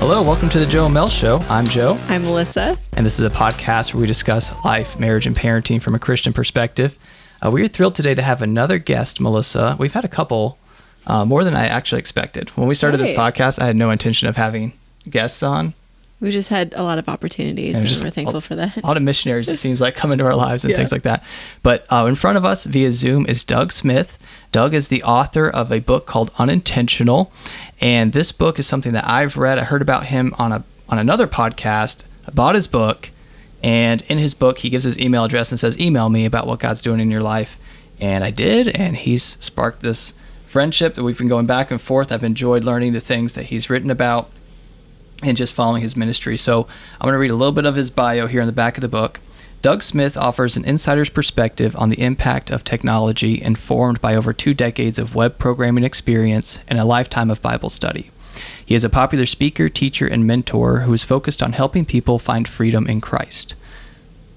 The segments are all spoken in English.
Hello, welcome to the Joe and Mel Show. I'm Joe. I'm Melissa. And this is a podcast where we discuss life, marriage, and parenting from a Christian perspective. We're thrilled today to have another guest, Melissa. We've had a couple, more than I actually expected. When we started this podcast, I had no intention of having guests on. We just had a lot of opportunities, and we're thankful for that. A lot of missionaries, it seems like, come into our lives and things like that. But in front of us via Zoom is Doug Smith. Doug is the author of a book called Unintentional. And this book is something that I've read. I heard about him on another podcast. I bought his book. And in his book, he gives his email address and says, email me about what God's doing in your life. And I did. And he's sparked this friendship that we've been going back and forth. I've enjoyed learning the things that he's written about and just following his ministry. So I'm going to read a little bit of his bio here in the back of the book. Doug Smith offers an insider's perspective on the impact of technology informed by over 2 decades of web programming experience and a lifetime of Bible study. He is a popular speaker, teacher, and mentor who is focused on helping people find freedom in Christ.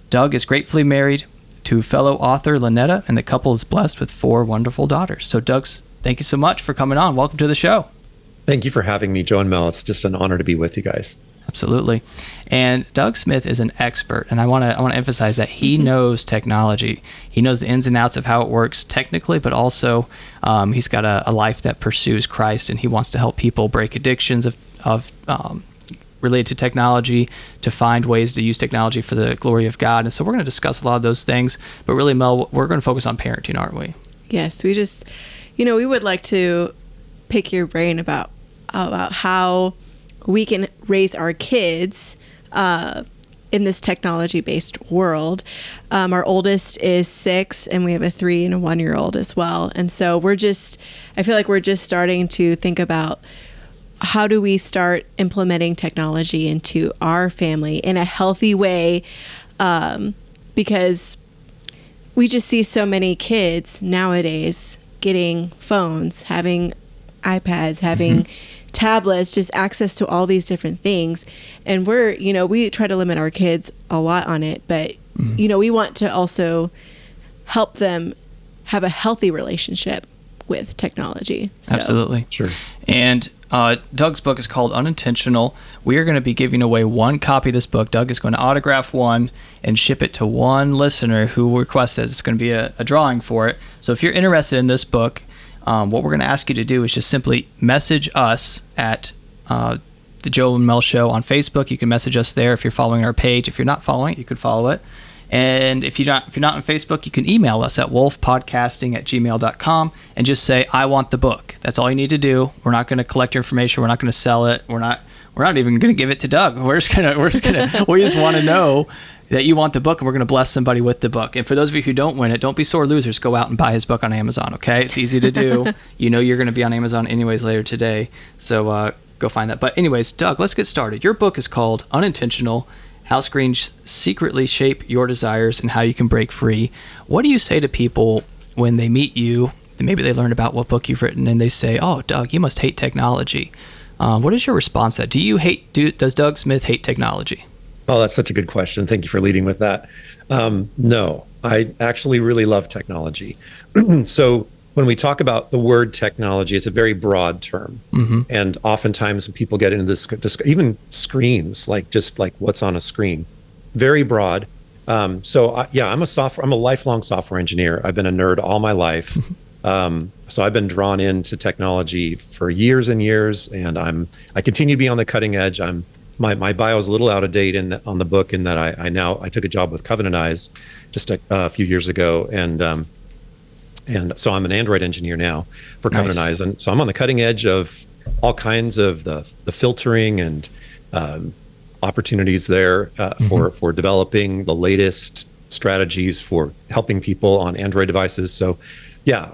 Doug is gratefully married to fellow author Lynetta, and the couple is blessed with 4 wonderful daughters. So Doug, thank you so much for coming on. Welcome to the show. Thank you for having me, Joe and Mel. It's just an honor to be with you guys. Absolutely. And Doug Smith is an expert, and I want to emphasize that he knows technology. He knows the ins and outs of how it works technically, but also he's got a life that pursues Christ, and he wants to help people break addictions of related to technology, to find ways to use technology for the glory of God. And so we're going to discuss a lot of those things, but really, Mel, we're going to focus on parenting, aren't we? Yes, we just, we would like to pick your brain about how we can raise our kids in this technology-based world. Our oldest is 6, and we have a 3 and a 1-year-old as well. And so I feel like we're just starting to think about how do we start implementing technology into our family in a healthy way, because we just see so many kids nowadays getting phones, having iPads, having tablets, just access to all these different things. And we try to limit our kids a lot on it, but we want to also help them have a healthy relationship with technology. So. Absolutely. Sure. And Doug's book is called Unintentional. We are going to be giving away 1 copy of this book. Doug is going to autograph one and ship it to one listener who requests it. It's going to be a drawing for it. So if you're interested in this book, what we're going to ask you to do is just simply message us at the Joe and Mel Show on Facebook. You can message us there if you're following our page. If you're not following it, you could follow it. And if you're not on Facebook, you can email us at wolfpodcasting@gmail.com and just say, I want the book. That's all you need to do. We're not going to collect your information. We're not going to sell it. We're not even going to give it to Doug. We just want to know that you want the book, and we're going to bless somebody with the book. And for those of you who don't win it, don't be sore losers. Go out and buy his book on Amazon, okay? It's easy to do. You're going to be on Amazon anyways later today, so go find that. But anyways, Doug, let's get started. Your book is called Unintentional: How Screens Secretly Shape Your Desires and How You Can Break Free. What do you say to people when they meet you, and maybe they learn about what book you've written, and they say, oh, Doug, you must hate technology? What is your response to that? Does Doug Smith hate technology? Oh, that's such a good question. Thank you for leading with that. No, I actually really love technology. So when we talk about the word technology, it's a very broad term. And oftentimes when people get into this, even screens, like what's on a screen, very broad. I'm a lifelong software engineer. I've been a nerd all my life. So I've been drawn into technology for years and years, and I continue to be on the cutting edge. My bio is a little out of date on the book in that I took a job with Covenant Eyes just a few years ago, and so I'm an Android engineer now for Covenant Eyes, and so I'm on the cutting edge of all kinds of the filtering and opportunities there for developing the latest strategies for helping people on Android devices. So yeah,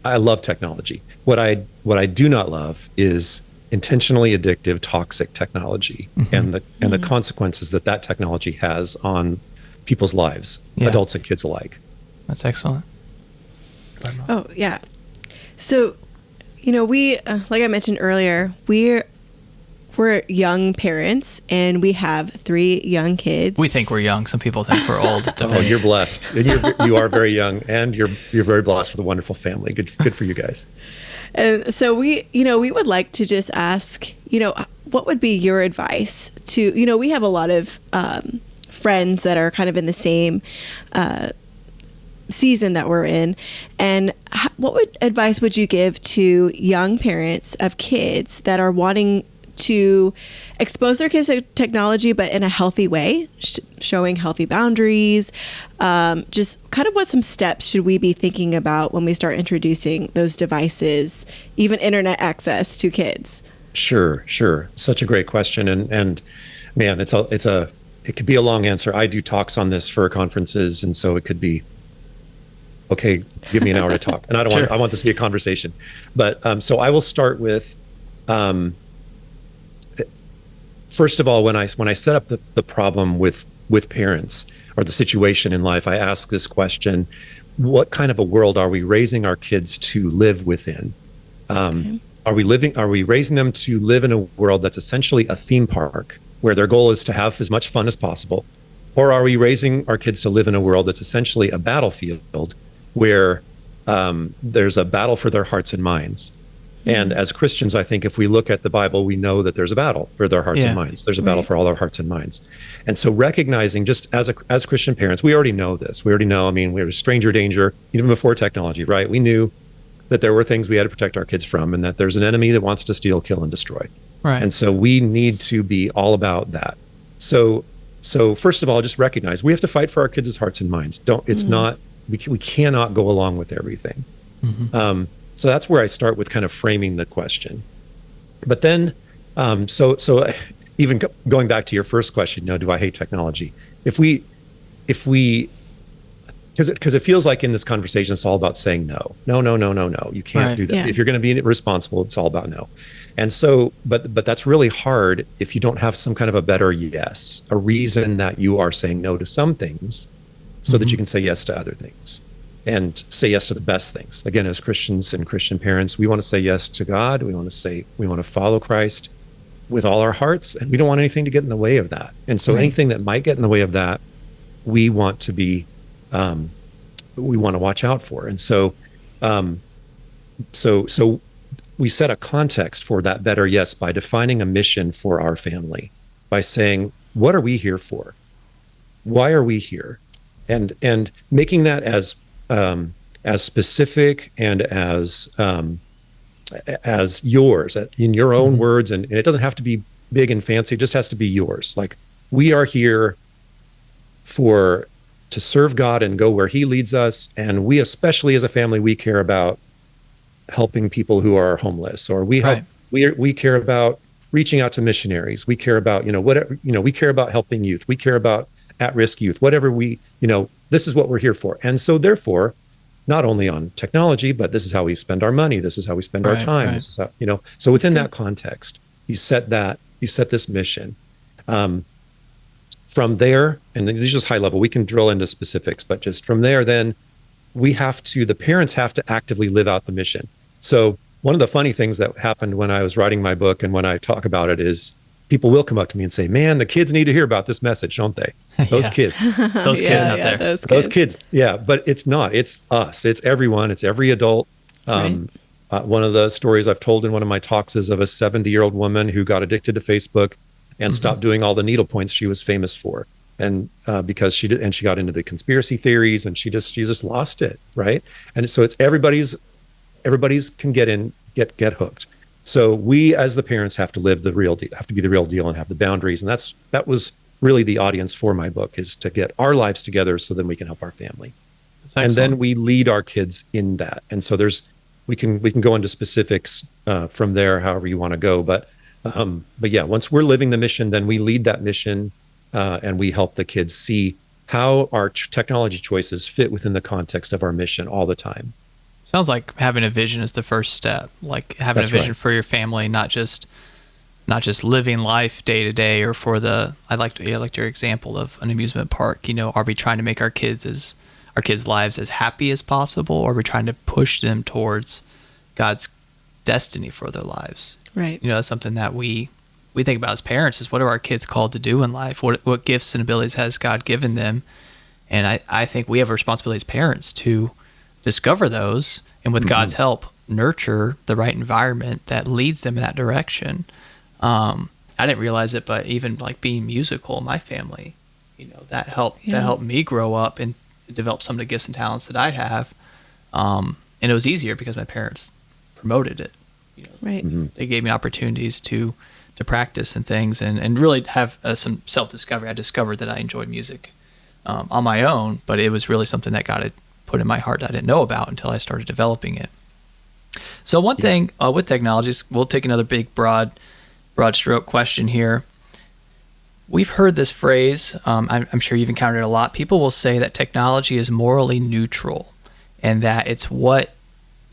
I love technology. What I do not love is intentionally addictive, toxic technology and the consequences that technology has on people's lives, adults and kids alike. That's excellent. Oh, yeah. So, we, like I mentioned earlier, we're young parents and we have 3 young kids. We think we're young. Some people think we're old. Oh, you're blessed. And you are very young, and you're very blessed with a wonderful family. Good for you guys. And so we would like to just ask, what would be your advice to, we have a lot of friends that are kind of in the same season that we're in. And what advice would you give to young parents of kids that are wanting to expose their kids to technology, but in a healthy way, showing healthy boundaries? Just kind of what some steps should we be thinking about when we start introducing those devices, even internet access to kids? Sure. Such a great question. And man, it could be a long answer. I do talks on this for conferences. And so it could be, okay, give me an hour to talk. And I want this to be a conversation. But so I will start with, first of all, when I set up the problem with parents or the situation in life, I ask this question: what kind of a world are we raising our kids to live within? Are we raising them to live in a world that's essentially a theme park where their goal is to have as much fun as possible? Or are we raising our kids to live in a world that's essentially a battlefield where there's a battle for their hearts and minds? And as Christians, I think if we look at the Bible, we know that there's a battle for their hearts and minds. There's a battle for all our hearts and minds. And so recognizing, just as Christian parents, we already know this. We already know, we were stranger danger, even before technology, right? We knew that there were things we had to protect our kids from, and that there's an enemy that wants to steal, kill, and destroy. Right. And so we need to be all about that. So first of all, just recognize we have to fight for our kids' hearts and minds. We cannot go along with everything. Mm-hmm. So that's where I start with kind of framing the question. But then, so even going back to your first question, do I hate technology? Because it feels like in this conversation, it's all about saying no. You can't do that. Yeah. If you're going to be responsible, it's all about no. And so, but that's really hard if you don't have some kind of a better yes, a reason that you are saying no to some things so that you can say yes to other things. And say yes to the best things. Again, as Christians and Christian parents, we want to say yes to God. We want to follow Christ with all our hearts, and we don't want anything to get in the way of that. And so anything that might get in the way of that, we want to watch out for. And so we set a context for that better yes by defining a mission for our family, by saying, what are we here for? Why are we here? And making that as specific and as yours in your own words, and it doesn't have to be big and fancy. It just has to be yours. Like, we are here to serve God and go where He leads us, and we, especially as a family, we care about helping people who are homeless, or we care about reaching out to missionaries. We care about we care about helping youth. We care about at-risk youth. Whatever this is what we're here for. And so therefore, not only on technology, but this is how we spend our money. This is how we spend our time. Right. This is how, so within that context, you set this mission. From there, and these are just high level, we can drill into specifics, but just from there, then the parents have to actively live out the mission. So one of the funny things that happened when I was writing my book and when I talk about it is people will come up to me and say, man, the kids need to hear about this message, don't they? Those kids. Those kids out there. Those kids. Yeah, but it's not. It's us. It's everyone. It's every adult. One of the stories I've told in one of my talks is of a 70-year-old woman who got addicted to Facebook and stopped doing all the needle points she was famous for. And because she got into the conspiracy theories, and she just lost it, right? And so it's everybody's can get hooked. So we, as the parents, have to live the real deal, have to be the real deal, and have the boundaries. And that was really the audience for my book, is to get our lives together so then we can help our family. And then we lead our kids in that. And so we can go into specifics from there, however you want to go. But yeah, once we're living the mission, then we lead that mission, and we help the kids see how our technology choices fit within the context of our mission all the time. Sounds like having a vision is the first step. Like having a vision for your family, not just living life day to day, or for I liked your example of an amusement park. Are we trying to make our kids' lives as happy as possible, or are we trying to push them towards God's destiny for their lives? Right. That's something that we we think about as parents is what are our kids called to do in life? What gifts and abilities has God given them? And I think we have a responsibility as parents to discover those, and with God's help, nurture the right environment that leads them in that direction. I didn't realize it, but even like being musical in my family, that helped me grow up and develop some of the gifts and talents that I have. And it was easier because my parents promoted it. Right. They gave me opportunities to practice and things, and really have some self-discovery. I discovered that I enjoyed music on my own, but it was really something that God had put in my heart that I didn't know about until I started developing it. So one thing with technologies, we'll take another big broad stroke question here. We've heard this phrase, I'm sure you've encountered it a lot. People will say that technology is morally neutral, and that it's what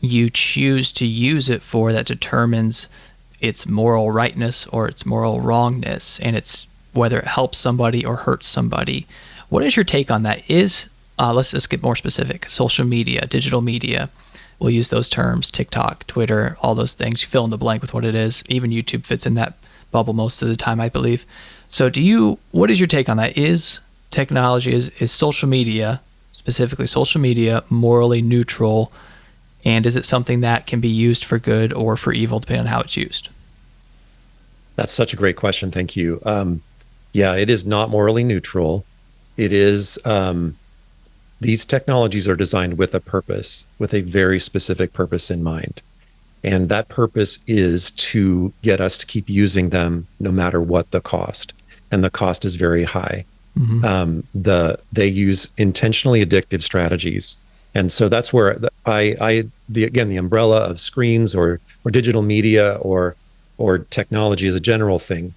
you choose to use it for that determines its moral rightness or its moral wrongness, and it's whether it helps somebody or hurts somebody. What is your take on that? Let's just get more specific. Social media, digital media, we'll use those terms, TikTok, Twitter, all those things. You fill in the blank with what it is. Even YouTube fits in that bubble most of the time, I believe. So what is your take on that? Is technology, is social media, specifically social media, morally neutral? And is it something that can be used for good or for evil, depending on how it's used? That's such a great question. Thank you. Yeah, it is not morally neutral. It is, these technologies are designed with a purpose, with a very specific purpose in mind. And that purpose is to get us to keep using them no matter what the cost. And the cost is very high. They use intentionally addictive strategies. And so that's where the umbrella of screens or digital media or technology is a general thing.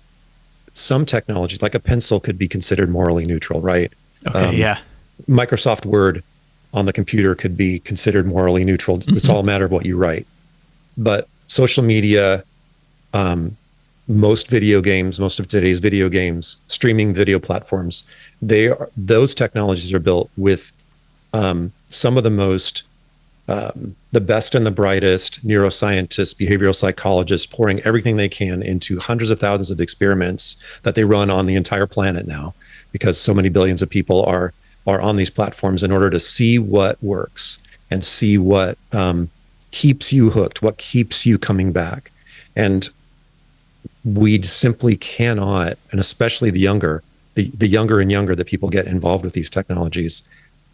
Some technologies, like a pencil, could be considered morally neutral, right? Okay, Microsoft Word on the computer could be considered morally neutral. It's all a matter of what you write. But social media, most of today's video games, streaming video platforms, those technologies are built with some of the most, the best and the brightest neuroscientists, behavioral psychologists, pouring everything they can into hundreds of thousands of experiments that they run on the entire planet now, because so many billions of people are on these platforms in order to see what works and see what keeps you hooked, what keeps you coming back. And we simply cannot, and especially the younger and younger that people get involved with these technologies,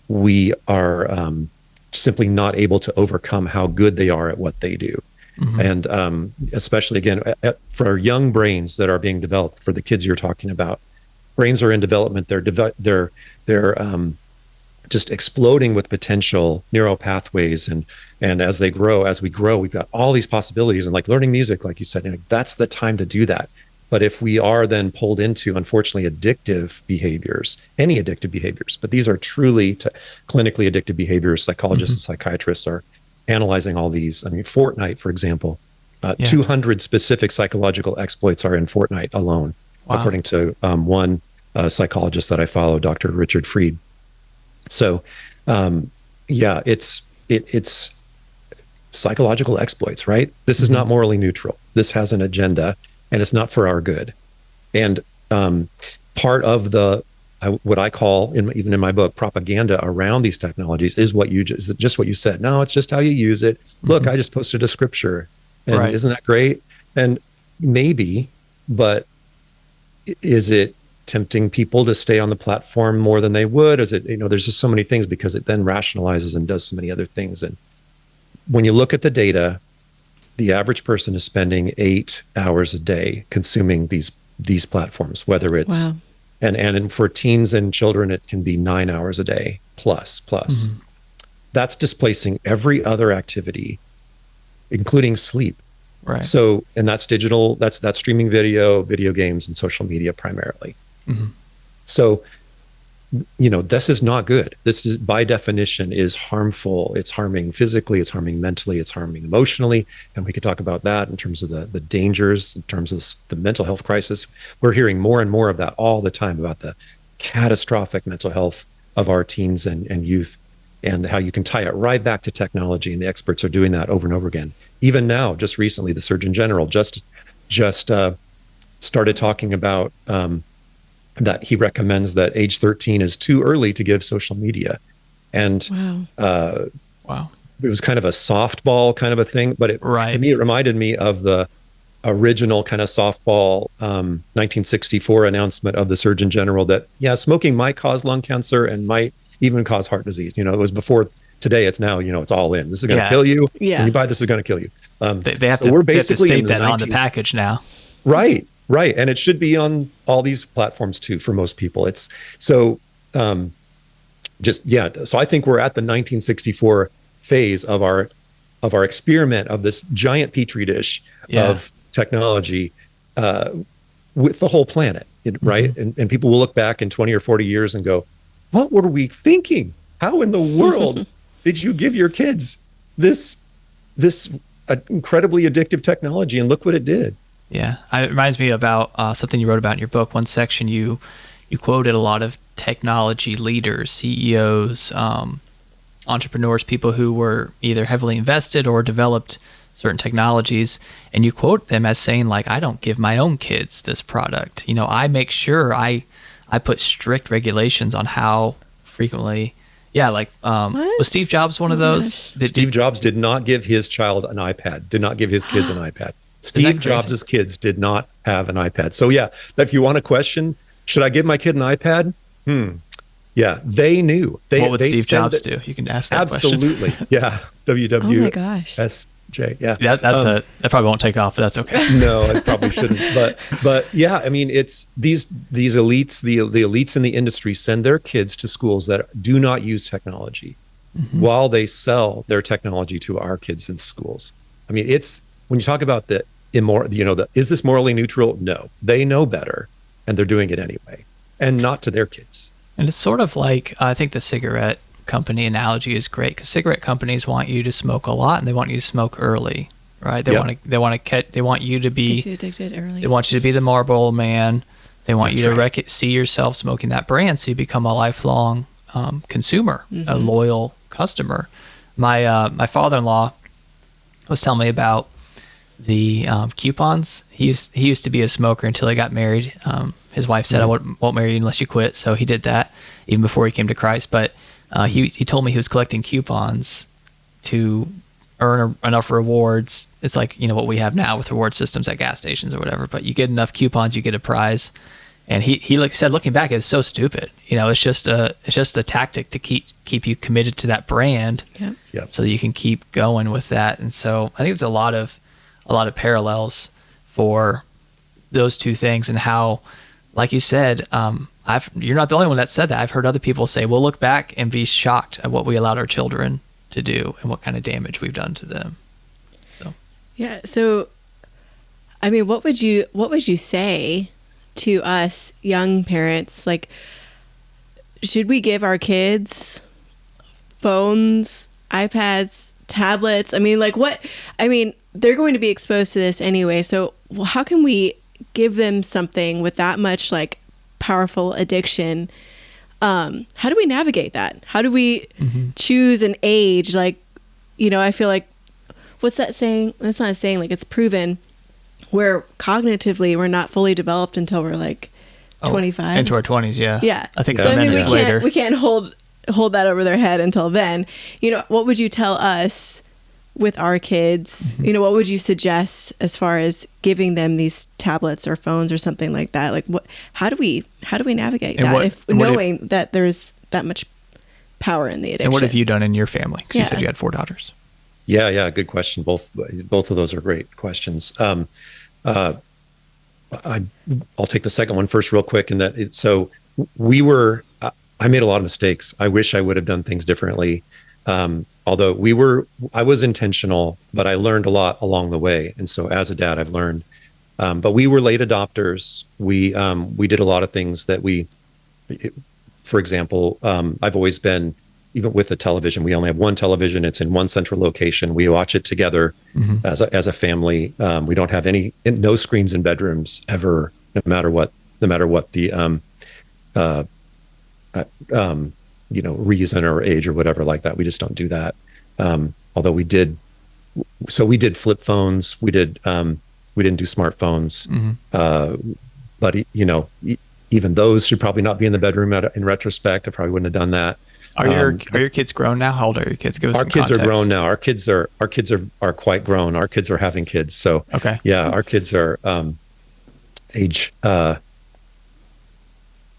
we are simply not able to overcome how good they are at what they do. And especially, again, for young brains that are being developed, for the kids you're talking about, brains are in development. They're just exploding with potential neural pathways, and as we grow, we've got all these possibilities. And like learning music, like you said, that's the time to do that. But if we are then pulled into, unfortunately, addictive behaviors, any addictive behaviors, but these are truly clinically addictive behaviors, psychologists and psychiatrists are analyzing all these. I mean, Fortnite, for example, 200 specific psychological exploits are in Fortnite alone, according to one psychologist that I follow, Dr. Richard Fried. So, it's psychological exploits, right? This is not morally neutral. This has an agenda, and it's not for our good. And part of what I call, even in my book, propaganda around these technologies is just what you said. No, it's just how you use it. Look, I just posted a scripture, and isn't that great? And maybe, but is it tempting people to stay on the platform more than they would? Is it, there's just so many things, because it then rationalizes and does so many other things. And when you look at the data, the average person is spending 8 hours a day consuming these platforms, whether it's, and for teens and children, it can be 9 hours a day plus. That's displacing every other activity, including sleep. Right. So, and that's digital, that's streaming video games, and social media primarily. So, this is not good. This is, by definition, is harmful. It's harming physically, it's harming mentally, it's harming emotionally. And we could talk about that in terms of the dangers, in terms of the mental health crisis. We're hearing more and more of that all the time, about the catastrophic mental health of our teens and youth, and how you can tie it right back to technology. And the experts are doing that over and over again. Even now, just recently, the Surgeon General just started talking about that he recommends that age 13 is too early to give social media. And Wow. it was kind of a softball kind of a thing, but to me, it reminded me of the original kind of softball 1964 announcement of the Surgeon General that, yeah, smoking might cause lung cancer and might even cause heart disease. It was before today. It's now, it's all in. This is going to kill you. Yeah. When you buy this, is going to kill you. They have to state that on the package now. Right. And it should be on all these platforms too, for most people. It's so so I think we're at the 1964 phase of our experiment of this giant petri dish of technology with the whole planet, right? And people will look back in 20 or 40 years and go, what were we thinking? How in the world did you give your kids this incredibly addictive technology? And look what it did. Yeah, it reminds me about something you wrote about in your book. One section you quoted a lot of technology leaders, CEOs, entrepreneurs, people who were either heavily invested or developed certain technologies, and you quote them as saying, like, I don't give my own kids this product. I make sure I put strict regulations on how frequently. Yeah, like was Steve Jobs one of those? Steve Jobs did not give his child an iPad, did not give his kids an iPad. Steve Jobs' kids did not have an iPad. So yeah, if you want a question, should I give my kid an iPad? Yeah, they knew. What would Steve Jobs do? You can ask that absolutely. question. Yeah, Oh my gosh. WWSJ. Yeah, that probably won't take off, but that's okay. No, it probably shouldn't. But yeah, I mean, it's these elites, the elites in the industry send their kids to schools that do not use technology, while they sell their technology to our kids in schools. I mean, it's when you talk about the immoral, is this morally neutral? No, they know better, and they're doing it anyway, and not to their kids. And it's sort of like, I think the cigarette company analogy is great, because cigarette companies want you to smoke a lot, and they want you to smoke early, right? They want you to be addicted early. They want you to be the Marlboro man. They want you to see yourself smoking that brand, so you become a lifelong consumer, a loyal customer. My father-in-law was telling me about the coupons. He used to be a smoker until he got married. His wife said, I won't marry you unless you quit. So he did that even before he came to Christ. But he told me he was collecting coupons to earn enough rewards. It's like, what we have now with reward systems at gas stations or whatever. But you get enough coupons, you get a prize. And he said, looking back, it's so stupid. It's just a tactic to keep you committed to that brand, so that you can keep going with that. And so I think it's a lot of parallels for those two things, and how, like you said, you're not the only one that said that. I've heard other people say, we'll look back and be shocked at what we allowed our children to do and what kind of damage we've done to them. So yeah. So, I mean, what would you say to us young parents? Like, should we give our kids phones, iPads, tablets? I mean, they're going to be exposed to this anyway. So how can we give them something with that much powerful addiction? How do we navigate that? How do we choose an age? I feel like, what's that saying? That's not a saying, it's proven where cognitively we're not fully developed until we're 25. Into our 20s, yeah. Yeah. I think so. some minutes later. We can't hold that over their head until then. What would you tell us with our kids? What would you suggest as far as giving them these tablets or phones or something like that? How do we navigate that knowing that there's that much power in the addiction? And what have you done in your family? Because you said you had 4 daughters. Yeah, good question. Both of those are great questions. I'll take the second one first, real quick. And I made a lot of mistakes. I wish I would have done things differently. Although I was intentional, but I learned a lot along the way. And so as a dad, I've learned, but we were late adopters. We did a lot of things that for example, I've always been, even with the television, we only have one television. It's in one central location. We watch it together as a family. We don't have no screens in bedrooms ever, no matter what the, reason or age or whatever like that. We just don't do that. Although we did flip phones. We did We didn't do smartphones. Mm-hmm. But even those should probably not be in the bedroom. In retrospect, I probably wouldn't have done that. Are your kids grown now? How old are your kids? Give us Our some kids context. are grown now. Our kids are quite grown. Our kids are having kids. So Okay. yeah, our kids are age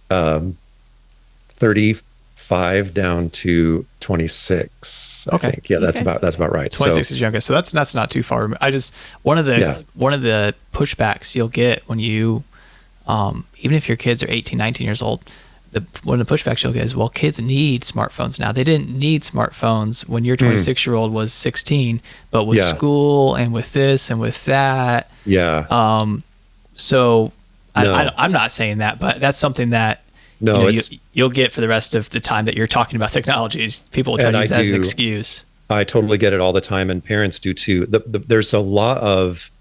35 down to 26. Okay. I think. Yeah, that's Okay. about right. 26 is youngest, so that's not too far. I just one of the pushbacks you'll get when you even if your kids are 18, 19 years old, one of the pushbacks you'll get is, well, kids need smartphones now. They didn't need smartphones when your 26-year-old was 16, but with school and with this and with that. Yeah. So No. I'm not saying that, but that's something that No, you'll get for the rest of the time that you're talking about technologies. People will try to use that as an excuse. I totally get it all the time, and parents do too. There's a lot of,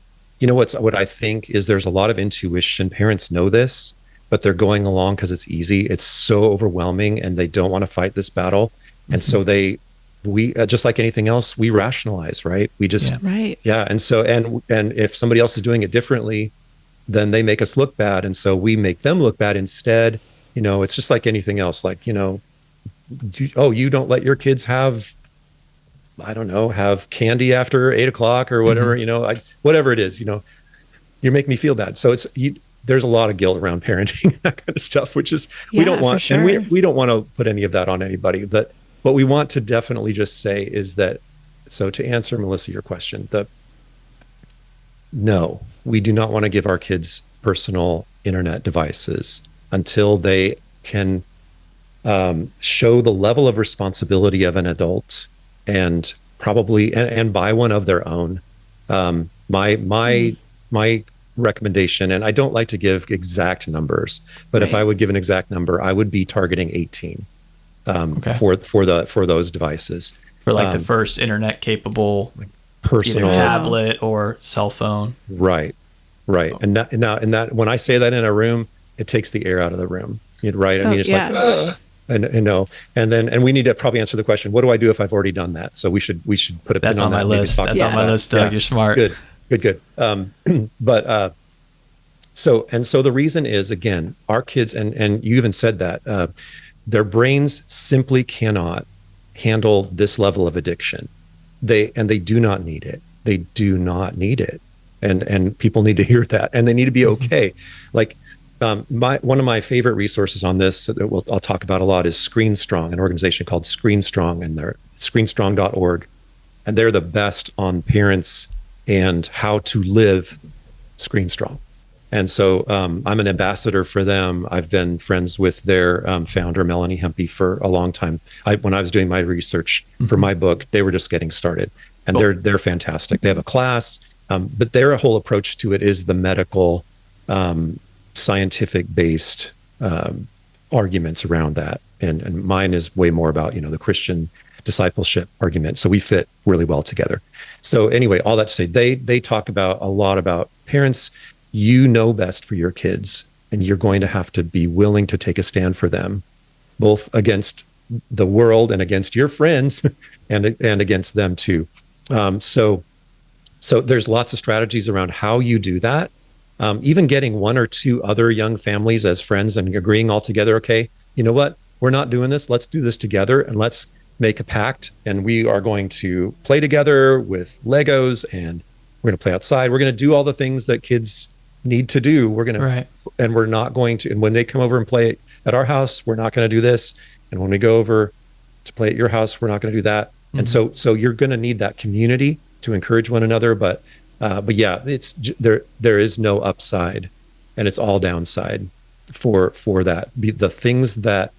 what I think is there's a lot of intuition. Parents know this, but they're going along because it's easy. It's so overwhelming, and they don't want to fight this battle. And so we just like anything else, we rationalize, right? We just, Right. yeah. And so, and if somebody else is doing it differently, then they make us look bad. And so we make them look bad instead. It's just like anything else. Like, you don't let your kids have, I don't know, have candy after 8 o'clock or whatever, whatever it is, you make me feel bad. So there's a lot of guilt around parenting, that kind of stuff, which is, we don't want, sure. and we don't want to put any of that on anybody. But what we want to definitely just say is that, so to answer, Melissa, your question, no, we do not want to give our kids personal internet devices until they can show the level of responsibility of an adult, and probably and buy one of their own. My recommendation, and I don't like to give exact numbers, but if I would give an exact number, I would be targeting 18 for those devices. For like the first internet capable personal tablet or cell phone. Right. And that when I say that in a room, it takes the air out of the room. Right. I mean, it's like, and we need to probably answer the question, what do I do if I've already done that? So we should put a That's pin on my that. list. That's on my list, Doug. Yeah. You're smart. Good. So the reason is, again, our kids, and you even said that, their brains simply cannot handle this level of addiction. They do not need it. They do not need it. And people need to hear that, and they need to be okay. Like, one of my favorite resources on this that I'll talk about a lot is Screen Strong, an organization called Screen Strong, and they're screenstrong.org. And they're the best on parents and how to live Screen Strong. And so I'm an ambassador for them. I've been friends with their founder, Melanie Hempy, for a long time. When I was doing my research for my book, they were just getting started, and they're fantastic. They have a class, but their whole approach to it is the medical, scientific-based arguments around that, and mine is way more about the Christian discipleship argument. So we fit really well together. So anyway, all that to say, they talk about a lot about parents. You know best for your kids, and you're going to have to be willing to take a stand for them, both against the world and against your friends, and against them too. So there's lots of strategies around how you do that. Even getting one or two other young families as friends and agreeing all together, okay, you know what, we're not doing this. Let's do this together, and let's make a pact. And we are going to play together with Legos, and we're going to play outside. We're going to do all the things that kids need to do. We're going to, and we're not going to, and when they come over and play at our house, we're not going to do this. And when we go over to play at your house, we're not going to do that. And so you're going to need that community to encourage one another. But yeah, it's there is no upside, and it's all downside for that. The things that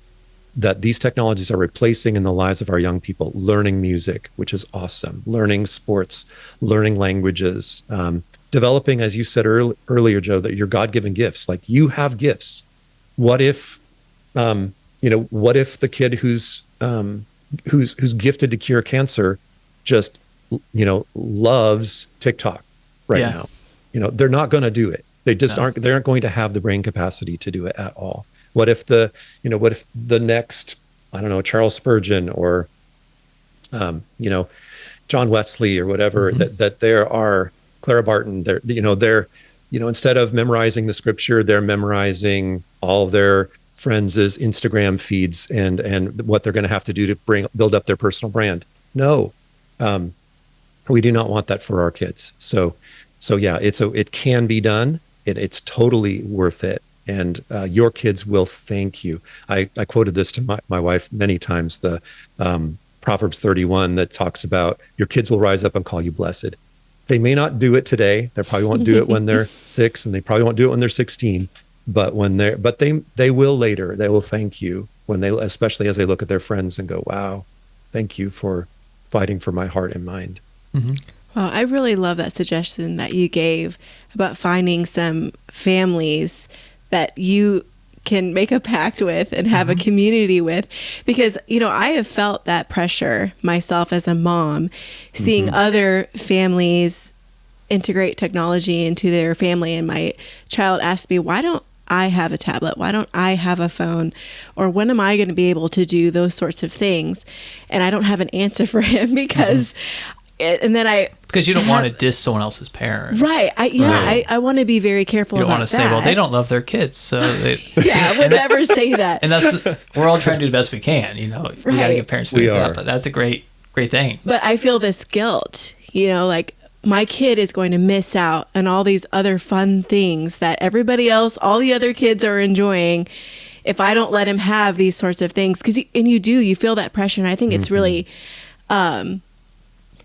these technologies are replacing in the lives of our young people: learning music, which is awesome, learning sports, learning languages, developing, as you said earlier, Joe, that your God-given gifts. Like, you have gifts. What if, what if the kid who's gifted to cure cancer just, loves TikTok now? They're not going to do it. They just aren't going to have the brain capacity to do it at all. What if the next, I don't know, Charles Spurgeon or, John Wesley or whatever, that there are Clara Barton, instead of memorizing the scripture, they're memorizing all their friends' Instagram feeds and what they're going to have to do to build up their personal brand. No, we do not want that for our kids. So yeah, it can be done. It's totally worth it. And your kids will thank you. I quoted this to my wife many times, the Proverbs 31 that talks about your kids will rise up and call you blessed. They may not do it today. They probably won't do it when they're 6, and they probably won't do it when they're 16. But they will later. They will thank you especially as they look at their friends and go, wow, thank you for fighting for my heart and mind. Mm-hmm. Well, I really love that suggestion that you gave about finding some families that you can make a pact with and have a community with, because I have felt that pressure myself as a mom, seeing other families integrate technology into their family, and my child asked me, why don't I have a tablet? Why don't I have a phone? Or when am I going to be able to do those sorts of things? And I don't have an answer for him because because you don't want to diss someone else's parents, right? I want to be very careful. You don't about want to say, well, they don't love their kids, so I would never say that. And we're all trying to do the best we can. We got to give parents feedback, but that's a great thing. But I feel this guilt, like my kid is going to miss out on all these other fun things that everybody else, all the other kids are enjoying, if I don't let him have these sorts of things. You feel that pressure, and I think it's really.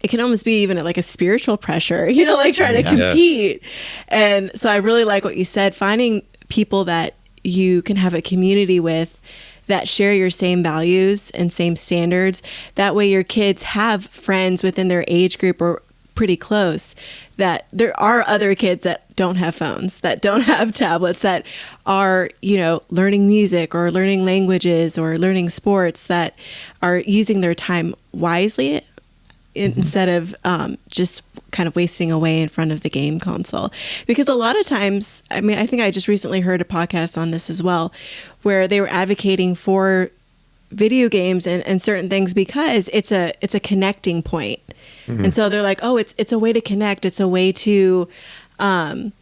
It can almost be even like a spiritual pressure, like trying to compete. And so I really like what you said, finding people that you can have a community with that share your same values and same standards. That way your kids have friends within their age group or pretty close, that there are other kids that don't have phones, that don't have tablets, that are, learning music or learning languages or learning sports, that are using their time wisely instead of just kind of wasting away in front of the game console. Because a lot of times, I think I just recently heard a podcast on this as well, where they were advocating for video games and certain things because it's a connecting point. And so they're like, oh, it's a way to connect. It's a way to, come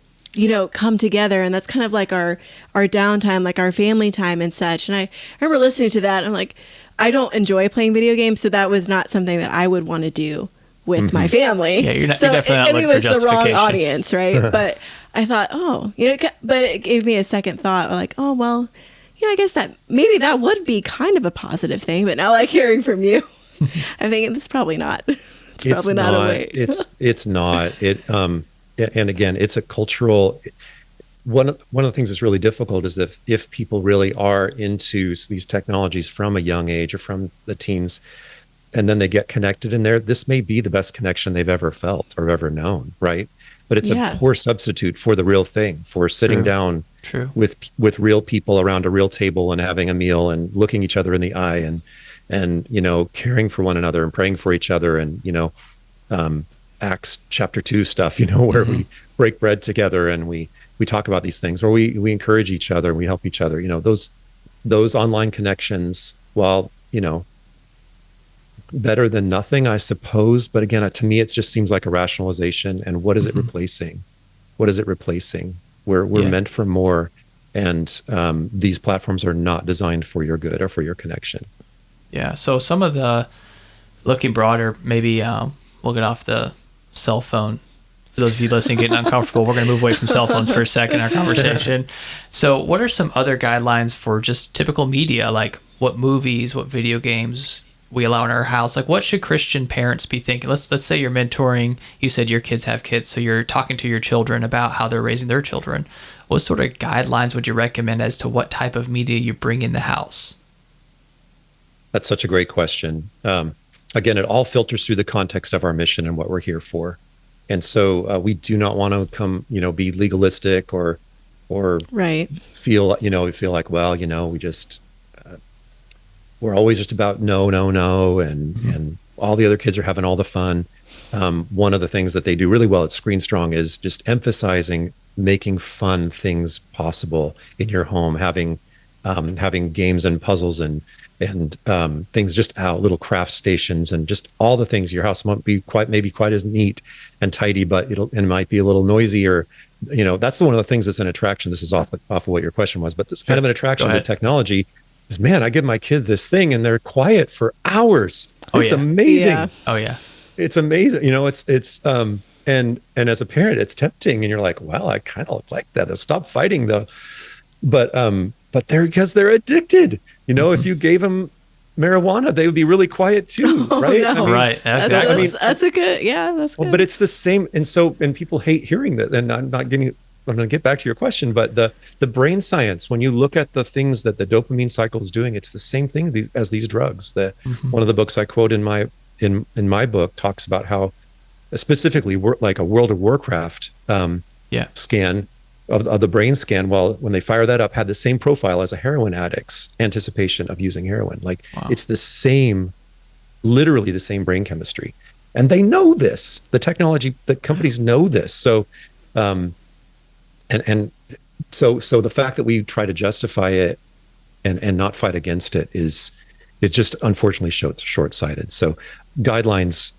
together. And that's kind of like our downtime, like our family time and such. And I remember listening to that. And I'm like, I don't enjoy playing video games, so that was not something that I would want to do with my family. Yeah, you're definitely not looking for justification. It was the wrong audience, right? But I thought, but it gave me a second thought, like, oh, well, I guess that maybe that would be kind of a positive thing. But now, like hearing from you, I'm thinking it's probably not. It's probably not a way. It's not. And again, it's a cultural. One of the things that's really difficult is if people really are into these technologies from a young age or from the teens, and then they get connected in there, this may be the best connection they've ever felt or ever known, right? But it's a poor substitute for the real thing, for sitting down with real people around a real table and having a meal and looking each other in the eye and caring for one another and praying for each other and Acts chapter 2 stuff, where we break bread together and we talk about these things, or we encourage each other and we help each other. Those online connections, while better than nothing, I suppose. But again, to me, it just seems like a rationalization. And what is it replacing? What is it replacing? We're meant for more, and these platforms are not designed for your good or for your connection. Yeah. So some of the looking broader, maybe we'll get off the cell phone. For those of you listening, getting uncomfortable, we're going to move away from cell phones for a second in our conversation. So what are some other guidelines for just typical media, like what movies, what video games we allow in our house? Like, what should Christian parents be thinking? Let's say you're mentoring. You said your kids have kids, so you're talking to your children about how they're raising their children. What sort of guidelines would you recommend as to what type of media you bring in the house? That's such a great question. Again, it all filters through the context of our mission and what we're here for. And so we do not want to be legalistic or right. feel like, well, we just, we're always just about no. And all the other kids are having all the fun. One of the things that they do really well at Screen Strong is just emphasizing making fun things possible in your home, having games and puzzles and and things just out, little craft stations, and just all the things. Your house won't be maybe quite as neat and tidy, but it might be a little noisy, or that's one of the things that's an attraction. This is off of what your question was, but this kind of an attraction to technology is, man, I give my kid this thing and they're quiet for hours. It's amazing. Yeah. Oh yeah. It's amazing. And as a parent, it's tempting, and you're like, well, I kind of like that. They'll stop fighting though. But because they're addicted. If you gave them marijuana, they would be really quiet too, right? No. Right. That's a good. Yeah, that's good. But it's the same, and people hate hearing that. And I'm going to get back to your question, but the brain science, when you look at the things that the dopamine cycle is doing, it's the same thing as these drugs. One of the books I quote in my book talks about how, specifically, like a World of Warcraft scan of the brain scan, when they fire that up, had the same profile as a heroin addict's anticipation of using heroin. Like, it's the same, literally the same brain chemistry. And they know this. The companies know this. So, so the fact that we try to justify it and not fight against it is just unfortunately short-sighted. So guidelines,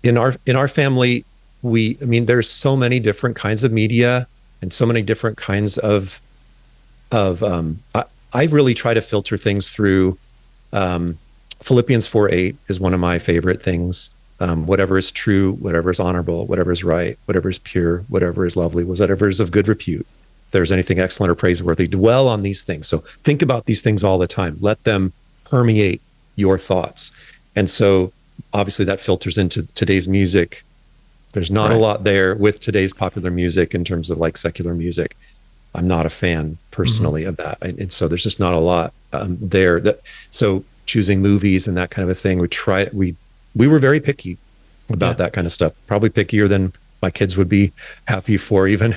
in our family, there's so many different kinds of media and so many different kinds of I really try to filter things through Philippians 4:8 is one of my favorite things. Whatever is true, whatever is honorable, whatever is right, whatever is pure, whatever is lovely, whatever is of good repute. If there's anything excellent or praiseworthy, dwell on these things. So think about these things all the time. Let them permeate your thoughts. And so obviously that filters into today's music. There's not a lot there with today's popular music in terms of like secular music. I'm not a fan personally of that. And so there's just not a lot there. So choosing movies and that kind of a thing, we were very picky about that kind of stuff, probably pickier than my kids would be happy for even.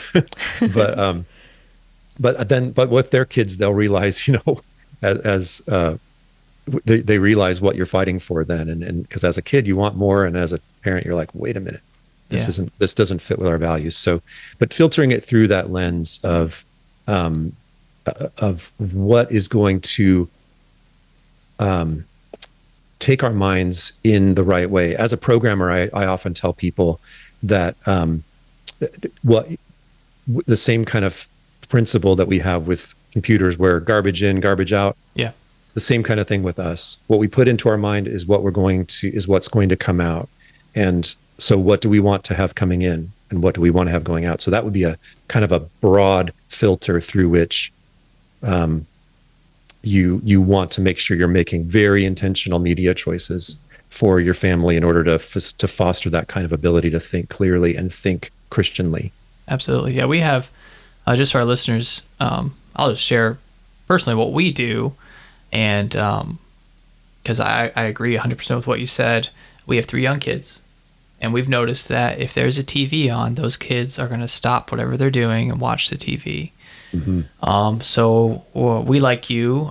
But with their kids, they'll realize, as they realize what you're fighting for then. And because as a kid, you want more. And as a parent, you're like, wait a minute, this doesn't fit with our values. So, but filtering it through that lens of what is going to take our minds in the right way. As a programmer, I often tell people that the same kind of principle that we have with computers, where garbage in, garbage out. Yeah, it's the same kind of thing with us. What we put into our mind is what's going to come out. And so, what do we want to have coming in, and what do we want to have going out? So that would be a kind of a broad filter through which you want to make sure you're making very intentional media choices for your family in order to foster that kind of ability to think clearly and think Christianly. Absolutely. Yeah, we have, just for our listeners, I'll just share personally what we do. And because I agree 100% with what you said. We have 3 young kids. And we've noticed that if there's a TV on, those kids are going to stop whatever they're doing and watch the TV. So we, like you,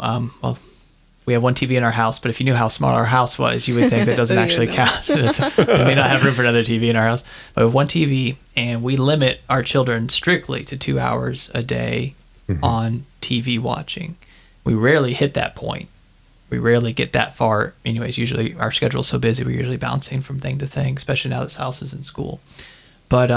we have one TV in our house, but if you knew how small our house was, you would think that doesn't actually count. We may not have room for another TV in our house, but we have one TV, and we limit our children strictly to 2 hours a day on TV watching. We rarely hit that point. We rarely get that far. Anyways, usually our schedule is so busy, we're usually bouncing from thing to thing, especially now that House is in school. But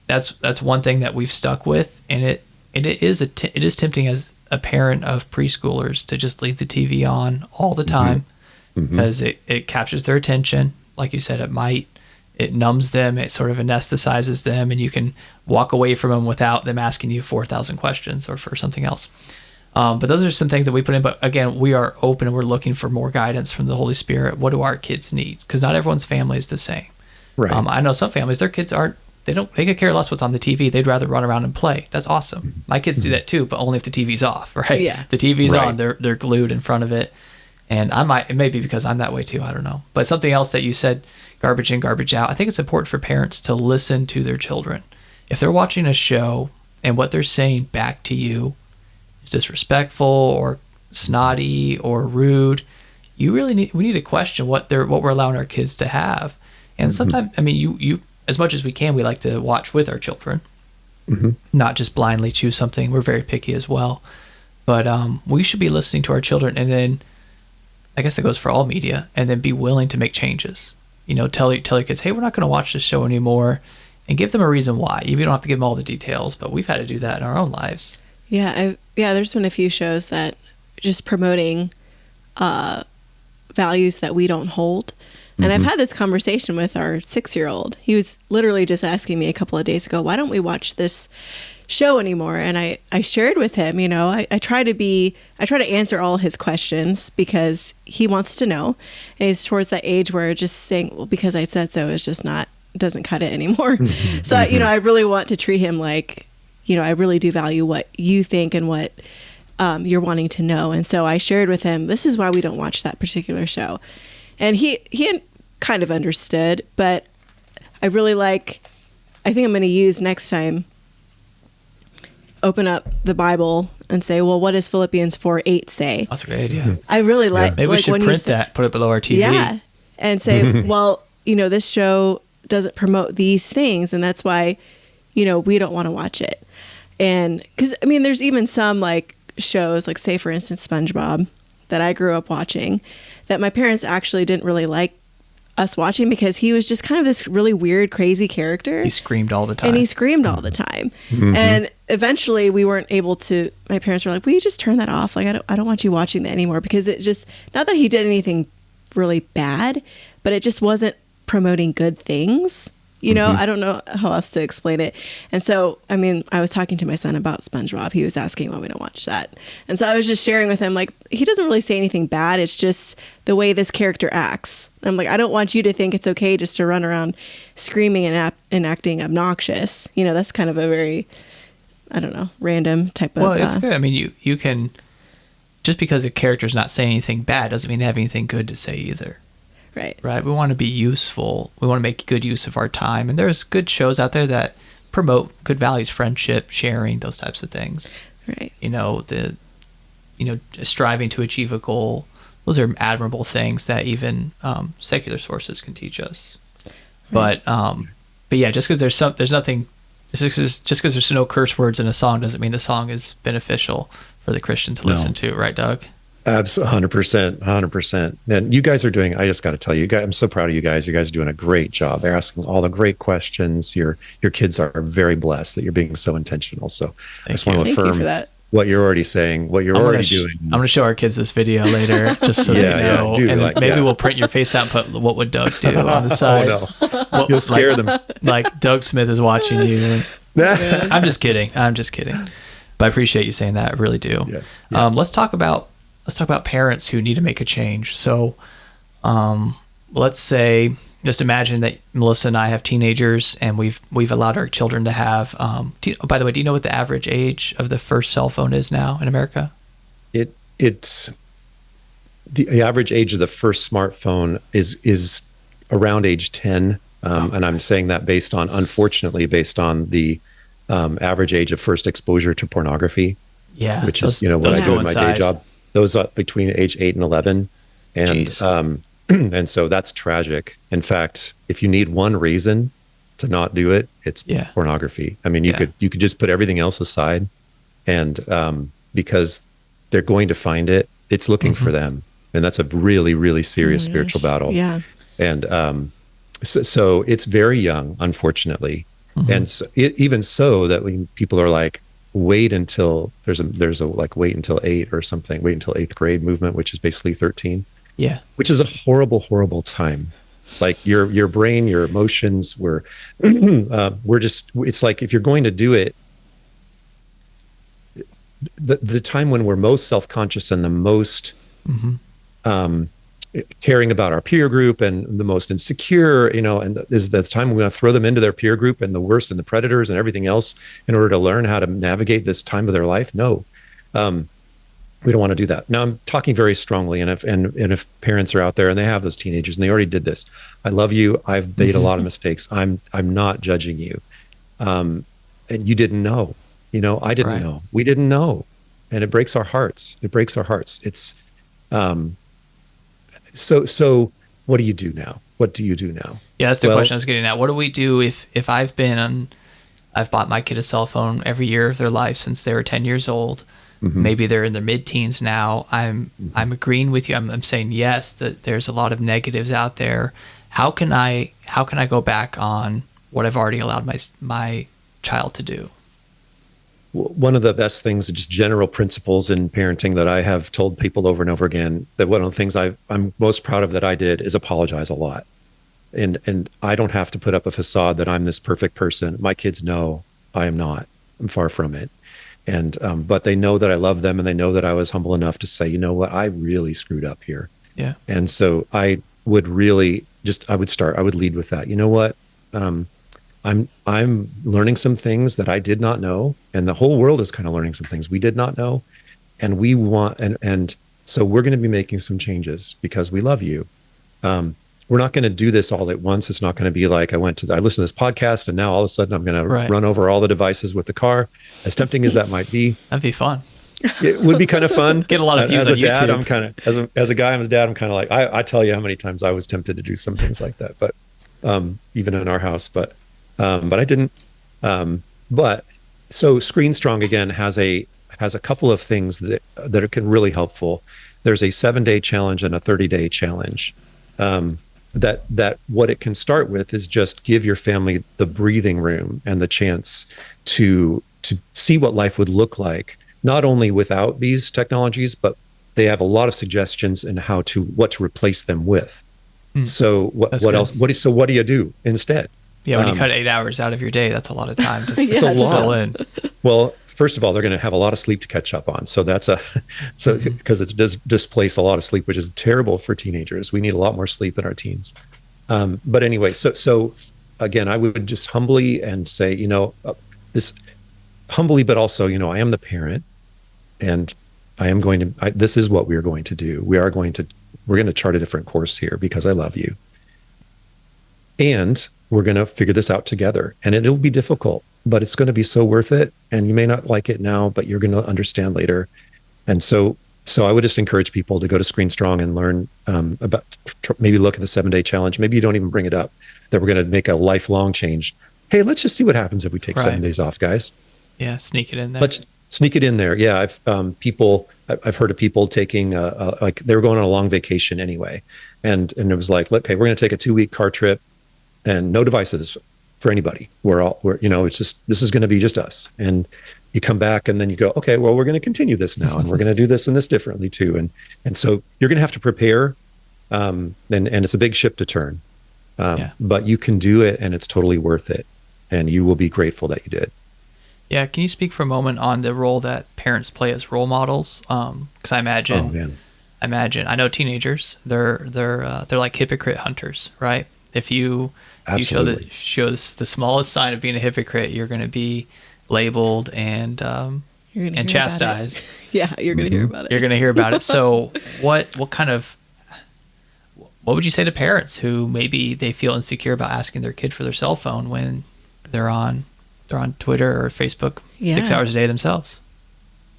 that's one thing that we've stuck with, and it is tempting as a parent of preschoolers to just leave the TV on all the time because it captures their attention. Like you said, it numbs them, it sort of anesthetizes them, and you can walk away from them without them asking you 4,000 questions or for something else. But those are some things that we put in. But again, we are open and we're looking for more guidance from the Holy Spirit. What do our kids need? Because not everyone's family is the same. Right. I know some families, their kids they could care less what's on the TV. They'd rather run around and play. That's awesome. My kids do that too, but only if the TV's off, right? Yeah. The TV's on, they're glued in front of it. And it may be because I'm that way too, I don't know. But something else that you said, garbage in, garbage out. I think it's important for parents to listen to their children. If they're watching a show and what they're saying back to you is disrespectful or snotty or rude, we need to question what we're allowing our kids to have. And sometimes, you as much as we can, we like to watch with our children, not just blindly choose something. We're very picky as well. But we should be listening to our children, and then I guess that goes for all media, and then be willing to make changes. You know, tell your kids, hey, we're not going to watch this show anymore, and give them a reason why. You don't have to give them all the details, but we've had to do that in our own lives. Yeah, there's been a few shows that just promoting values that we don't hold. And I've had this conversation with our 6-year-old. He was literally just asking me a couple of days ago, why don't we watch this show anymore? And I shared with him, you know, I try to answer all his questions because he wants to know. And he's towards that age where just saying, well, because I said so is just doesn't cut it anymore. So, you know, I really want to treat him like, you know, I really do value what you think and what you're wanting to know. And so I shared with him, this is why we don't watch that particular show. And he had kind of understood, but I think I'm going to use next time, open up the Bible and say, well, what does Philippians 4:8 say? That's a great idea. I really like, maybe we should print that, put it below our TV. Yeah. And say, well, you know, this show doesn't promote these things, and that's why, you know, we don't want to watch it. And because, I mean, there's even some like shows, like say, for instance, SpongeBob, that I grew up watching, that my parents actually didn't really like us watching because he was just kind of this really weird, crazy character. He screamed all the time. And eventually we weren't able to, my parents were like, will you just turn that off? Like, I don't want you watching that anymore, because it just, not that he did anything really bad, but it just wasn't promoting good things. You know, I don't know how else to explain it. And so, I mean, I was talking to my son about SpongeBob. He was asking why we don't watch that. And so I was just sharing with him, like, he doesn't really say anything bad. It's just the way this character acts. I'm like, I don't want you to think it's okay just to run around screaming and acting obnoxious. You know, that's kind of a very, I don't know, random type of... Well, it's good. I mean, you can... Just because a character's not saying anything bad doesn't mean they have anything good to say either. Right. We want to be useful. We want to make good use of our time. And there's good shows out there that promote good values, friendship, sharing, those types of things. Right. You know, striving to achieve a goal. Those are admirable things that even secular sources can teach us. Right. But yeah, just because there's nothing, just because there's no curse words in a song doesn't mean the song is beneficial for the Christian to listen to, right, Doug? Absolutely, 100%. And you guys are doing, I just got to tell you, I'm so proud of you guys. You guys are doing a great job. They're asking all the great questions. Your kids are very blessed that you're being so intentional. So I just want to affirm what you're already saying, what you're already doing. I'm going to show our kids this video later just so they know. And maybe we'll print your face out and put what would Doug do on the side. Oh, no. You'll scare them. Like Doug Smith is watching you. I'm just kidding. But I appreciate you saying that. I really do. Yeah. Let's talk about parents who need to make a change. So let's say, just imagine that Melissa and I have teenagers, and we've allowed our children to have, by the way, do you know what the average age of the first cell phone is now in America? It's the average age of the first smartphone is around age 10. And I'm saying that unfortunately, based on the average age of first exposure to pornography. Yeah. Which is, what I do in my day job. Those are between age 8 and 11. And and so that's tragic. In fact, if you need one reason to not do it, it's pornography. I mean, you could just put everything else aside, and because they're going to find it, it's looking for them. And that's a really, really serious spiritual battle. Yeah. And so it's very young, unfortunately. And so even so that when people are like, wait until there's a like wait until 8 or something, wait until 8th grade movement, which is basically 13. Yeah. Which is a horrible, horrible time. Like your brain, your emotions we're just, it's like, if you're going to do it, the time when we're most self-conscious and the most caring about our peer group and the most insecure, and is the time we want to throw them into their peer group and the worst and the predators and everything else in order to learn how to navigate this time of their life. No, we don't want to do that. Now, I'm talking very strongly, and if parents are out there and they have those teenagers and they already did this, I love you. I've made a lot of mistakes. I'm not judging you, and you didn't know. I didn't know. We didn't know, and it breaks our hearts. It's So what do you do now? Yeah, that's the question I was getting at. What do we do if I've bought my kid a cell phone every year of their life since they were 10 years old? maybe they're in their mid-teens now. I'm agreeing with you. I'm saying yes, that there's a lot of negatives out there. How can I go back on what I've already allowed my child to do? One of the best things, just general principles in parenting that I have told people over and over again, that one of the things I'm most proud of that I did is apologize a lot. And I don't have to put up a facade that I'm this perfect person. My kids know I am not. I'm far from it. And but they know that I love them, and they know that I was humble enough to say, you know what, I really screwed up here. Yeah. And so I would really I would lead with that. You know what? I'm learning some things that I did not know, and the whole world is kind of learning some things we did not know, and we want and so we're going to be making some changes because we love you. We're not going to do this all at once. It's not going to be like I listened to this podcast and now all of a sudden I'm going to run over all the devices with the car. As tempting as that might be, that'd be fun. It would be kind of fun. Get a lot of views as on a dad, YouTube. I'm kind of as a guy, I'm his dad. I'm kind of like I tell you how many times I was tempted to do some things like that, but even in our house, but I didn't. But so Screen Strong again has a couple of things that can really helpful. There's a 7-day challenge and a 30-day challenge. That what it can start with is just give your family the breathing room and the chance to see what life would look like, not only without these technologies, but they have a lot of suggestions in what to replace them with. So what else? What do you do instead? Yeah, when you cut 8 hours out of your day, that's a lot of time to fill in. Well, first of all, they're going to have a lot of sleep to catch up on. So that's because it does displace a lot of sleep, which is terrible for teenagers. We need a lot more sleep in our teens. But anyway, so again, I would just humbly and say, this humbly, but also, I am the parent, and I am going to. This is what we are going to do. We're going to chart a different course here because I love you, and we're going to figure this out together. And it'll be difficult, but it's going to be so worth it. And you may not like it now, but you're going to understand later. And so I would just encourage people to go to Screen Strong and learn about, maybe look at the 7-day challenge. Maybe you don't even bring it up, that we're going to make a lifelong change. Hey, let's just see what happens if we take 7 days off, guys. Yeah, sneak it in there. Let's sneak it in there. Yeah, I've heard of people taking like they were going on a long vacation anyway, and it was like, okay, we're going to take a 2-week car trip and no devices for anybody. It's just, this is going to be just us. And you come back and then you go, okay, well, we're going to continue this now, and we're going to do this and this differently too. And so you're going to have to prepare, and it's a big ship to turn, but you can do it, and it's totally worth it, and you will be grateful that you did. Yeah, can you speak for a moment on the role that parents play as role models? Because I imagine, I know teenagers, they're like hypocrite hunters, right? If you show the smallest sign of being a hypocrite, you're going to be labeled and chastised. Yeah, you're going to hear about it. You're going to hear about it. So what would you say to parents who maybe they feel insecure about asking their kid for their cell phone when they're on Twitter or Facebook 6 hours a day themselves?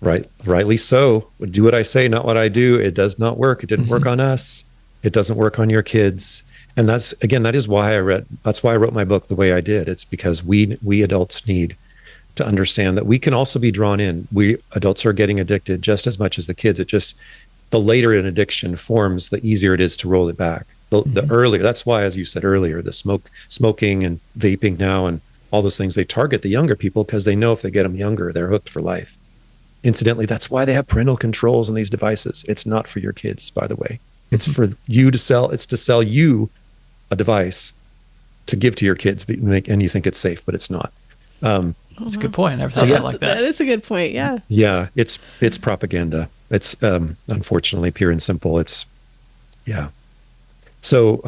Rightly so. Do what I say, not what I do. It does not work. It didn't work on us. It doesn't work on your kids. And that is why I wrote my book the way I did. It's because we adults need to understand that we can also be drawn in. We adults are getting addicted just as much as the kids. It just, the later an addiction forms, the easier it is to roll it back. The earlier, that's why, as you said earlier, the smoking and vaping now and all those things, they target the younger people because they know if they get them younger, they're hooked for life. Incidentally, that's why they have parental controls on these devices. It's not for your kids, by the way. It's for you to sell. It's to sell you a device to give to your kids, and you think it's safe, but it's not. That's a good point. I never thought of it like that. That is a good point. Yeah. Yeah, it's propaganda. It's unfortunately pure and simple. So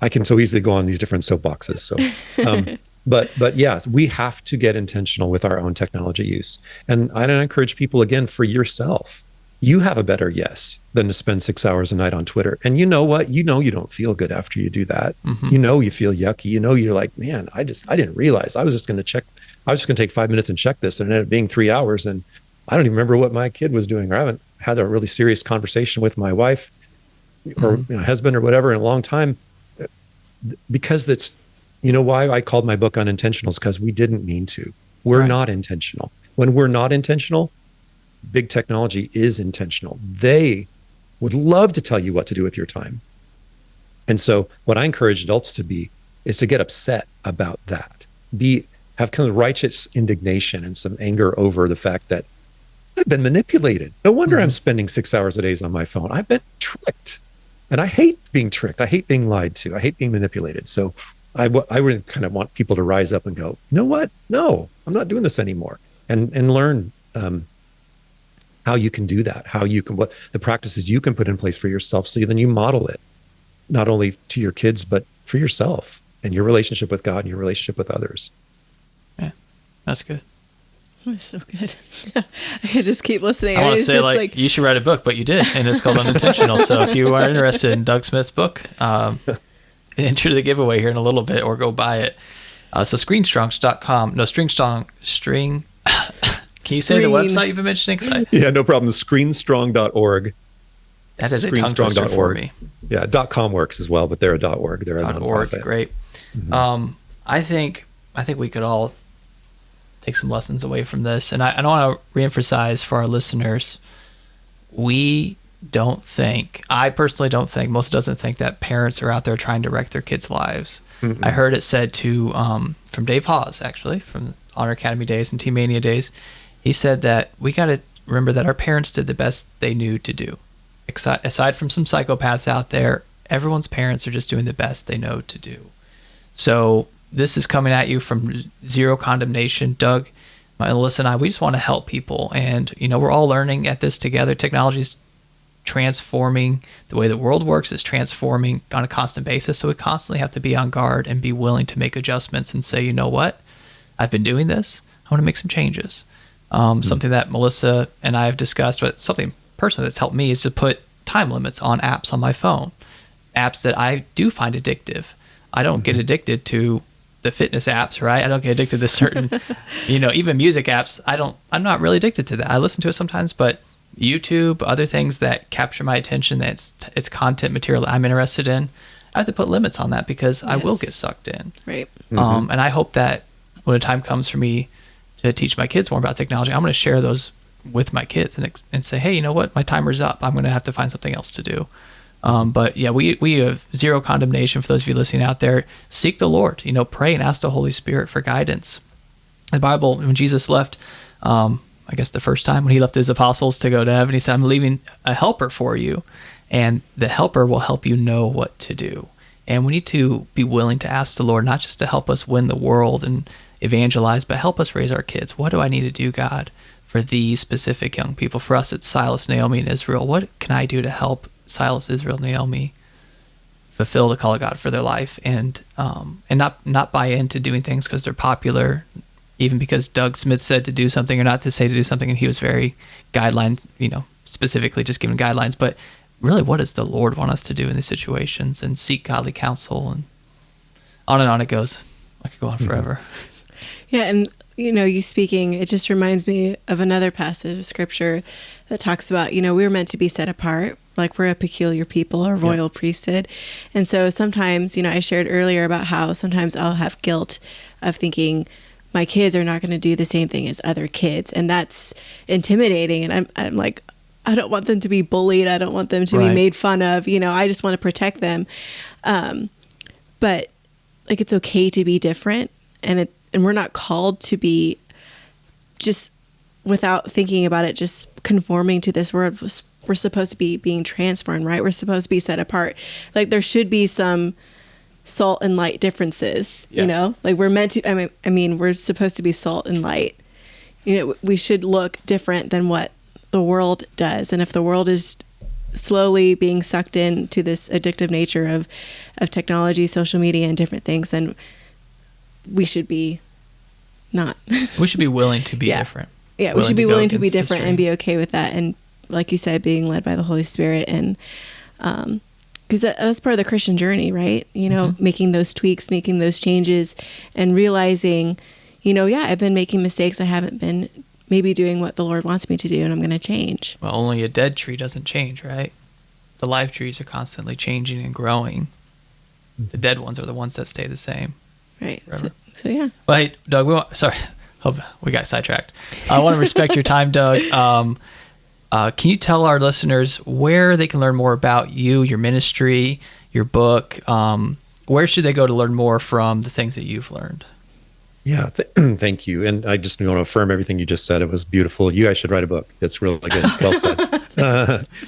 I can so easily go on these different soapboxes. So, but yeah, we have to get intentional with our own technology use. And I encourage people, again, for yourself, you have a better yes than to spend 6 hours a night on Twitter. And you know what? You don't feel good after you do that. You feel yucky. You're like, man, I didn't realize I was just going to take 5 minutes and check this, and it ended up being 3 hours. And I don't even remember what my kid was doing, or I haven't had a really serious conversation with my wife or husband or whatever in a long time, because that's, why I called my book Unintentional, is because we didn't mean to. We're not intentional. When we're not intentional, big technology is intentional. They would love to tell you what to do with your time. And so what I encourage adults to be is to get upset about that. Have kind of righteous indignation and some anger over the fact that I've been manipulated. No wonder I'm spending 6 hours a day on my phone. I've been tricked. And I hate being tricked. I hate being lied to. I hate being manipulated. So I would kind of want people to rise up and go, you know what? No, I'm not doing this anymore. And learn how you can do that, what the practices you can put in place for yourself. So then you model it, not only to your kids, but for yourself and your relationship with God and your relationship with others. Yeah, that's good. Oh, so good. I could just keep listening. I want to say, like, you should write a book, but you did, and it's called Unintentional. So if you are interested in Doug Smith's book, enter the giveaway here in a little bit, or go buy it. So screenstrong.com. No, string. Can you say the website you've been mentioning? Yeah, no problem. Screenstrong.org. That is a tongue twister for me. Yeah, .com works as well, but they're a .org. They're a .org. nonprofit. Great. Mm-hmm. I think we could all take some lessons away from this, and I don't want to reemphasize for our listeners. I personally don't think, most doesn't think that parents are out there trying to wreck their kids' lives. Mm-mm. I heard it said from Dave Hawes, actually, from Honor Academy days and Team Mania days. He said that we got to remember that our parents did the best they knew to do. Aside from some psychopaths out there, everyone's parents are just doing the best they know to do. So this is coming at you from zero condemnation. Doug, Melissa, and I, we just want to help people. And, we're all learning at this together. Technology is transforming. The way the world works is transforming on a constant basis. So we constantly have to be on guard and be willing to make adjustments and say, you know what? I've been doing this. I want to make some changes. Something that Melissa and I have discussed, but something personally that's helped me is to put time limits on apps on my phone. Apps that I do find addictive. I don't get addicted to the fitness apps, right? I don't get addicted to certain, even music apps. I'm not really addicted to that. I listen to it sometimes, but YouTube, other things that capture my attention, it's content material that I'm interested in, I have to put limits on that because I will get sucked in. Right. And I hope that when the time comes for me to teach my kids more about technology, I'm going to share those with my kids and say, hey, you know what? My timer's up. I'm going to have to find something else to do. But yeah, we have zero condemnation for those of you listening out there. Seek the Lord, pray and ask the Holy Spirit for guidance. The Bible, when Jesus left, I guess the first time when he left his apostles to go to heaven, he said, I'm leaving a helper for you, and the helper will help you know what to do. And we need to be willing to ask the Lord, not just to help us win the world and evangelize, but help us raise our kids. What do I need to do, God, for these specific young people? For us, it's Silas, Naomi, and Israel. What can I do to help Silas, Israel, Naomi fulfill the call of God for their life, and not buy into doing things because they're popular, even because Doug Smith said to do something or not to say to do something, and he was very guideline, specifically just giving guidelines. But really, what does the Lord want us to do in these situations? And seek godly counsel, and on it goes. I could go on forever. Yeah, and you speaking, it just reminds me of another passage of scripture that talks about, we were meant to be set apart, like we're a peculiar people, a royal priesthood. And so sometimes, I shared earlier about how sometimes I'll have guilt of thinking my kids are not going to do the same thing as other kids. And that's intimidating. And I'm like, I don't want them to be bullied. I don't want them to be made fun of. I just want to protect them. But like, it's okay to be different. And we're not called to be just, without thinking about it, just conforming to this world. We're supposed to be being transformed, right? We're supposed to be set apart. Like, there should be some salt and light differences, like we're meant to, I mean, we're supposed to be salt and light. We should look different than what the world does. And if the world is slowly being sucked into this addictive nature of technology, social media, and different things, then we should be not. We should be willing to be different. Yeah, we should be willing to be different and be okay with that. And like you said, being led by the Holy Spirit, and because that's part of the Christian journey, right? Making those tweaks, making those changes, and realizing, I've been making mistakes. I haven't been maybe doing what the Lord wants me to do, and I'm going to change. Well, only a dead tree doesn't change, right? The live trees are constantly changing and growing. The dead ones are the ones that stay the same. Right. So yeah. Well, hey, Doug, Oh, we got sidetracked. I want to respect your time, Doug. Can you tell our listeners where they can learn more about you, your ministry, your book? Where should they go to learn more from the things that you've learned? Yeah, thank you. And I just want to affirm everything you just said. It was beautiful. You guys should write a book. That's really good. Well said.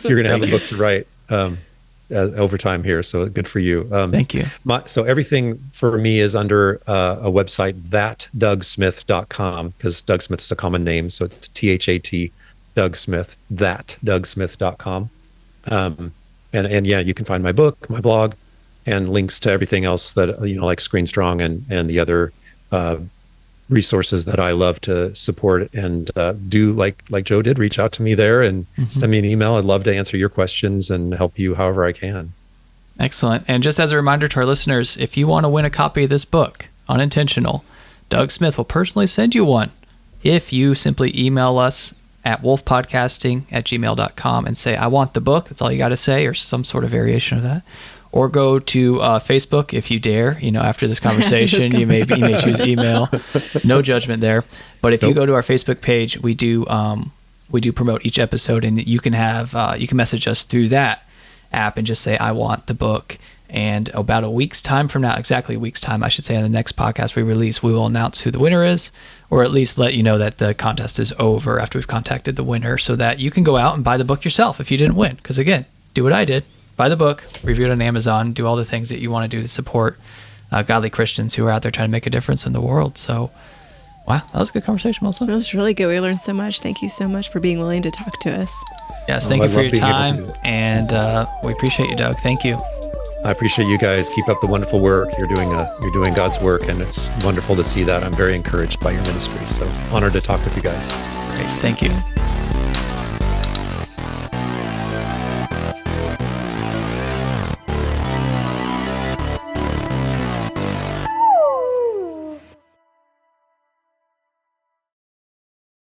You're going to have a book to write over time here. So good for you. Thank you. So everything for me is under a website, thatdougsmith.com, because Doug Smith's a common name. So it's THAT, Doug Smith, thatdougsmith.com. And yeah, you can find my book, my blog, and links to everything else that, like Screen Strong and the other resources that I love to support and do like Joe did. Reach out to me there and send me an email. I'd love to answer your questions and help you however I can. Excellent. And just as a reminder to our listeners, if you want to win a copy of this book, Unintentional, Doug Smith will personally send you one if you simply email us at wolfpodcasting@gmail.com and say, I want the book. That's all you got to say, or some sort of variation of that. Or go to Facebook if you dare. After this conversation, you may choose email. No judgment there. But if you go to our Facebook page, we do promote each episode, and you can message us through that app and just say, I want the book. And about a week's time from now, exactly a week's time, I should say, on the next podcast we release, we will announce who the winner is, or at least let you know that the contest is over after we've contacted the winner, so that you can go out and buy the book yourself if you didn't win. Because again, do what I did. Buy the book, review it on Amazon, do all the things that you want to do to support godly Christians who are out there trying to make a difference in the world. So, wow, that was a good conversation, Melissa. That was really good. We learned so much. Thank you so much for being willing to talk to us. Yes, thank you for your time, and we appreciate you, Doug. Thank you. I appreciate you guys. Keep up the wonderful work. You're doing God's work, and it's wonderful to see that. I'm very encouraged by your ministry. So honored to talk with you guys. Great. Thank you.